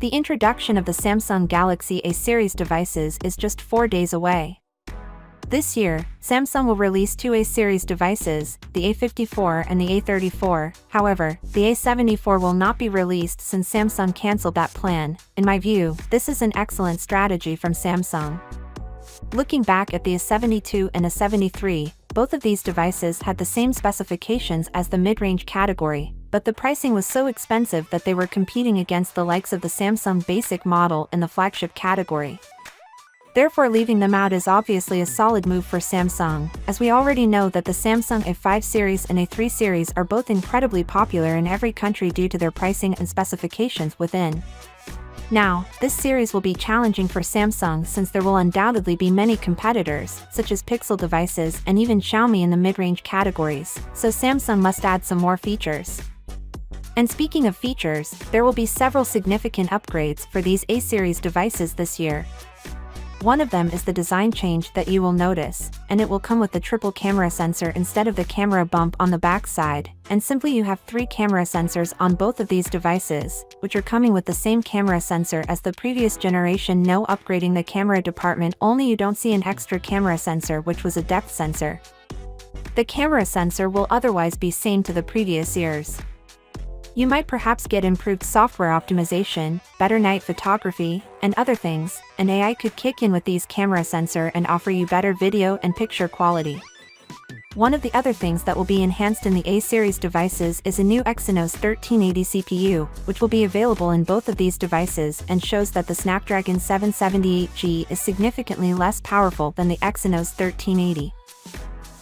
The introduction of the Samsung Galaxy A series devices is just 4 days away. This year, Samsung will release two A series devices, the A54 and the A34. However, the A74 will not be released since Samsung cancelled that plan. In my view, this is an excellent strategy from Samsung. Looking back at the A72 and A73, both of these devices had the same specifications as the mid-range category, but the pricing was so expensive that they were competing against the likes of the Samsung Basic model in the flagship category. Therefore, leaving them out is obviously a solid move for Samsung, as we already know that the Samsung A5 series and A3 series are both incredibly popular in every country due to their pricing and specifications within. Now, this series will be challenging for Samsung since there will undoubtedly be many competitors, such as Pixel devices and even Xiaomi in the mid-range categories, so Samsung must add some more features. And speaking of features, there will be several significant upgrades for these A-series devices this year. One of them is the design change that you will notice, and it will come with the triple camera sensor instead of the camera bump on the back side, and simply you have 3 camera sensors on both of these devices, which are coming with the same camera sensor as the previous generation. No upgrading the camera department, only you don't see an extra camera sensor which was a depth sensor. The camera sensor will otherwise be same to the previous years. You might perhaps get improved software optimization, better night photography, and other things, and AI could kick in with these camera sensor and offer you better video and picture quality. One of the other things that will be enhanced in the A-series devices is a new Exynos 1380 CPU, which will be available in both of these devices and shows that the Snapdragon 778G is significantly less powerful than the Exynos 1380.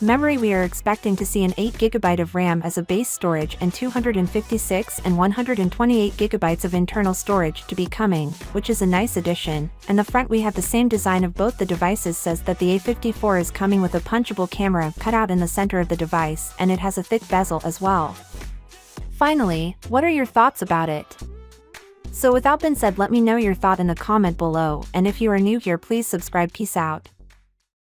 Memory: we are expecting to see an 8GB of RAM as a base storage and 256 and 128GB of internal storage to be coming, which is a nice addition. And the front, we have the same design of both the devices. Says that the A54 is coming with a punchable camera cut out in the center of the device, and it has a thick bezel as well. Finally, what are your thoughts about it? So without being said, let me know your thought in the comment below, and if you are new here, please subscribe. Peace out.